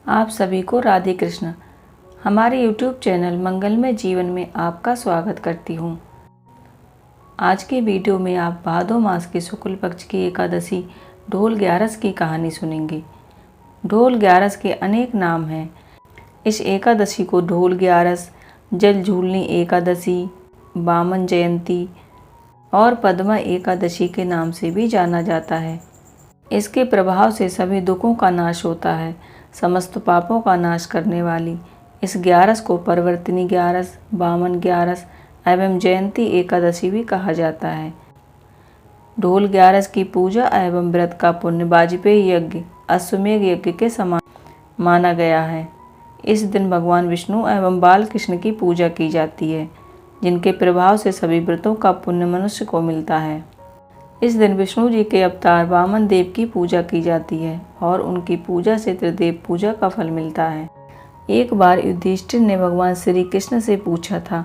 आप सभी को राधे कृष्ण। हमारे YouTube चैनल मंगलमय जीवन में आपका स्वागत करती हूँ। आज के वीडियो में आप भादो मास के शुक्ल पक्ष की एकादशी ढोल ग्यारस की कहानी सुनेंगे। ढोल ग्यारस के अनेक नाम हैं। इस एकादशी को ढोल ग्यारस, जल झूलनी एकादशी, वामन जयंती और पद्मा एकादशी के नाम से भी जाना जाता है। इसके प्रभाव से सभी दुखों का नाश होता है। समस्त पापों का नाश करने वाली इस ग्यारस को परिवर्तिनी ग्यारस, वामन ग्यारस एवं जयंती एकादशी भी कहा जाता है। ढोल ग्यारस की पूजा एवं व्रत का पुण्य वाजपेयी यज्ञ, अश्वमेध यज्ञ के समान माना गया है। इस दिन भगवान विष्णु एवं बाल कृष्ण की पूजा की जाती है, जिनके प्रभाव से सभी व्रतों का पुण्य मनुष्य को मिलता है। इस दिन विष्णु जी के अवतार वामन देव की पूजा की जाती है और उनकी पूजा से त्रिदेव पूजा का फल मिलता है। एक बार युधिष्ठिर ने भगवान श्री कृष्ण से पूछा था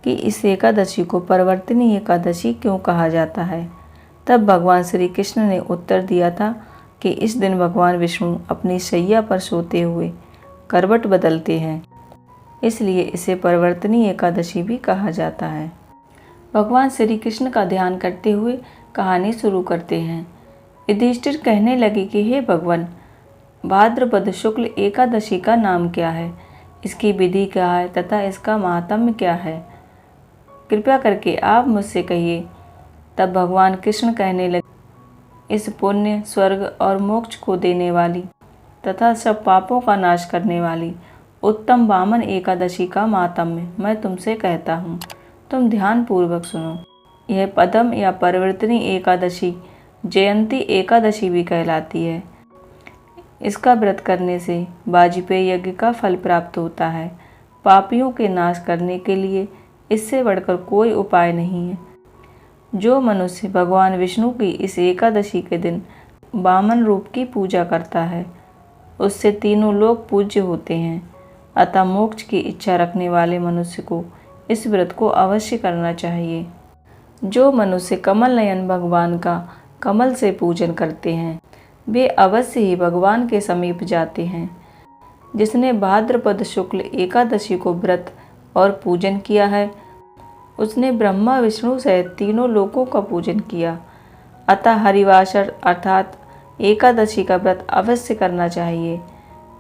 कि इस एकादशी को परिवर्तिनी एकादशी क्यों कहा जाता है। तब भगवान श्री कृष्ण ने उत्तर दिया था कि इस दिन भगवान विष्णु अपनी शैया पर सोते हुए करवट बदलते हैं, इसलिए इसे परिवर्तिनी एकादशी भी कहा जाता है। भगवान श्री कृष्ण का ध्यान करते हुए कहानी शुरू करते हैं। युधिष्ठिर कहने लगे कि हे भगवान, भाद्रपद शुक्ल एकादशी का नाम क्या है, इसकी विधि क्या है तथा इसका महात्म्य क्या है, कृपया करके आप मुझसे कहिए। तब भगवान कृष्ण कहने लगे, इस पुण्य, स्वर्ग और मोक्ष को देने वाली तथा सब पापों का नाश करने वाली उत्तम वामन एकादशी का महात्म्य मैं तुमसे कहता हूँ, तुम ध्यान पूर्वक सुनो। यह पद्म या परिवर्तिनी एकादशी जयंती एकादशी भी कहलाती है। इसका व्रत करने से वाजपेयी यज्ञ का फल प्राप्त होता है। पापियों के नाश करने के लिए इससे बढ़कर कोई उपाय नहीं है। जो मनुष्य भगवान विष्णु की इस एकादशी के दिन वामन रूप की पूजा करता है, उससे तीनों लोग पूज्य होते हैं। अतः मोक्ष की इच्छा रखने वाले मनुष्य को इस व्रत को अवश्य करना चाहिए। जो मनुष्य कमल नयन भगवान का कमल से पूजन करते हैं, वे अवश्य ही भगवान के समीप जाते हैं। जिसने भाद्रपद शुक्ल एकादशी को व्रत और पूजन किया है, उसने ब्रह्मा विष्णु सहित तीनों लोकों का पूजन किया। अतः हरिवासर अर्थात एकादशी का व्रत अवश्य करना चाहिए।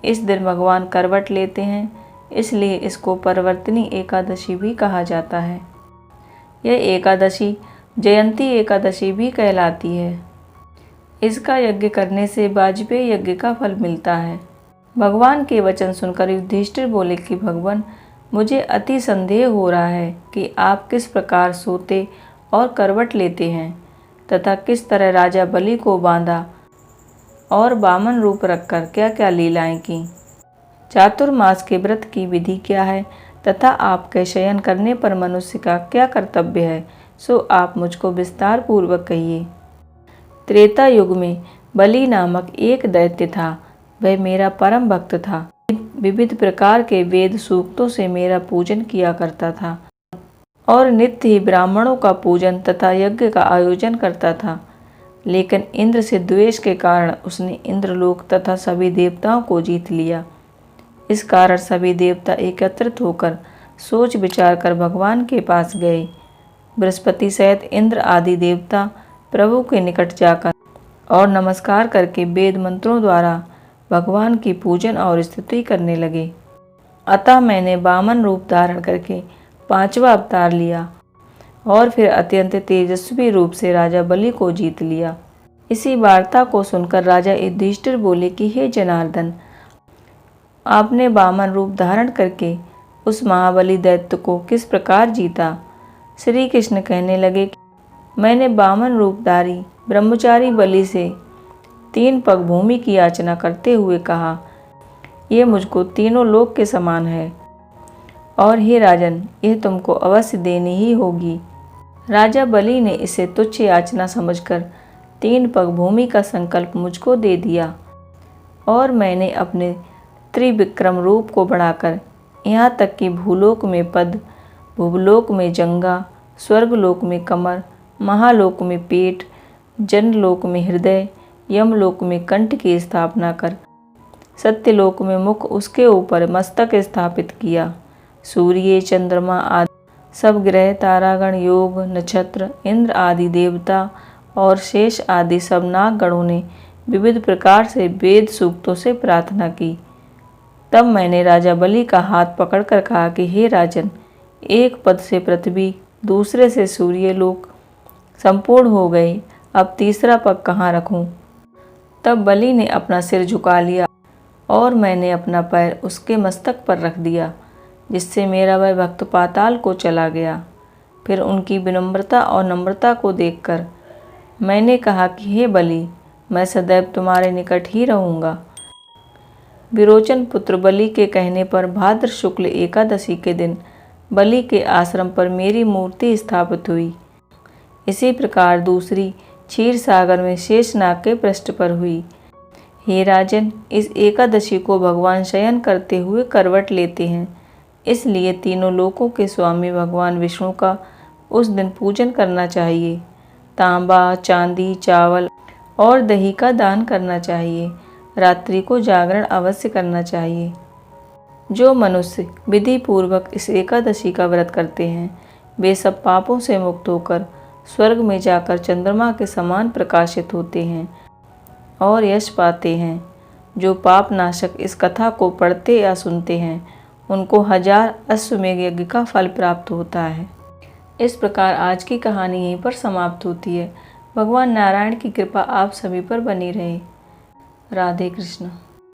इस दिन भगवान करवट लेते हैं, इसलिए इसको परिवर्तिनी एकादशी भी कहा जाता है। यह एकादशी जयंती एकादशी भी कहलाती है। इसका यज्ञ करने से वाजपेयी यज्ञ का फल मिलता है। भगवान के वचन सुनकर युधिष्ठिर बोले कि भगवान, मुझे अति संदेह हो रहा है कि आप किस प्रकार सोते और करवट लेते हैं तथा किस तरह राजा बलि को बांधा और वामन रूप रखकर क्या क्या लीलाएं की। चातुर्मास के व्रत की विधि क्या है तथा आपके शयन करने पर मनुष्य का क्या कर्तव्य है, सो आप मुझको विस्तार पूर्वक कहिए। त्रेता युग में बलि नामक एक दैत्य था। वह मेरा परम भक्त था। विविध प्रकार के वेद सूक्तों से मेरा पूजन किया करता था और नित्य ही ब्राह्मणों का पूजन तथा यज्ञ का आयोजन करता था। लेकिन इंद्र से द्वेष के कारण उसने इंद्रलोक तथा सभी देवताओं को जीत लिया। इस कारण सभी देवता एकत्रित होकर सोच विचार कर भगवान के पास गए। बृहस्पति सहित इंद्र आदि देवता प्रभु के निकट जाकर और नमस्कार करके वेद मंत्रों द्वारा भगवान की पूजन और स्तुति करने लगे। अतः मैंने वामन रूप धारण करके 5वां अवतार लिया और फिर अत्यंत तेजस्वी रूप से राजा बलि को जीत लिया। इसी वार्ता को सुनकर राजा युधिष्ठिर बोले कि हे जनार्दन, आपने वामन रूप धारण करके उस महाबली दैत्य को किस प्रकार जीता। श्री कृष्ण कहने लगे कि मैंने वामन रूपधारी ब्रह्मचारी बलि से 3 पग भूमि की याचना करते हुए कहा, यह मुझको तीनों लोक के समान है और हे राजन, यह तुमको अवश्य देनी ही होगी। राजा बलि ने इसे तुच्छ याचना समझकर 3 पग भूमि का संकल्प मुझको दे दिया और मैंने अपने त्रिविक्रम रूप को बढ़ाकर यहाँ तक कि भूलोक में पद, भूलोक में जंगा, स्वर्गलोक में कमर, महालोक में पेट, जनलोक में हृदय, यमलोक में कंठ की स्थापना कर सत्यलोक में मुख उसके ऊपर मस्तक स्थापित किया। सूर्य, चंद्रमा आदि सब ग्रह, तारागण, योग, नक्षत्र, इंद्र आदि देवता और शेष आदि सब नागगणों ने विविध प्रकार से वेद सूक्तों से प्रार्थना की। तब मैंने राजा बलि का हाथ पकड़कर कहा कि हे राजन, एक पद से पृथ्वी, दूसरे से सूर्यलोक संपूर्ण हो गए, अब तीसरा पग कहाँ रखूं? तब बलि ने अपना सिर झुका लिया और मैंने अपना पैर उसके मस्तक पर रख दिया, जिससे मेरा वह भक्त पाताल को चला गया। फिर उनकी विनम्रता और नम्रता को देखकर मैंने कहा कि हे बलि, मैं सदैव तुम्हारे निकट ही रहूँगा। विरोचन पुत्र बलि के कहने पर भाद्र शुक्ल एकादशी के दिन बलि के आश्रम पर मेरी मूर्ति स्थापित हुई। इसी प्रकार दूसरी क्षीर सागर में शेषनाग के पृष्ठ पर हुई। हे राजन, इस एकादशी को भगवान शयन करते हुए करवट लेते हैं, इसलिए तीनों लोकों के स्वामी भगवान विष्णु का उस दिन पूजन करना चाहिए। तांबा, चांदी, चावल और दही का दान करना चाहिए। रात्रि को जागरण अवश्य करना चाहिए। जो मनुष्य विधि पूर्वक इस एकादशी का व्रत करते हैं, वे सब पापों से मुक्त होकर स्वर्ग में जाकर चंद्रमा के समान प्रकाशित होते हैं और यश पाते हैं। जो पाप नाशक इस कथा को पढ़ते या सुनते हैं, उनको 1000 अश्वमेध यज्ञ का फल प्राप्त होता है। इस प्रकार आज की कहानी यहीं पर समाप्त होती है। भगवान नारायण की कृपा आप सभी पर बनी रहे। राधे कृष्ण।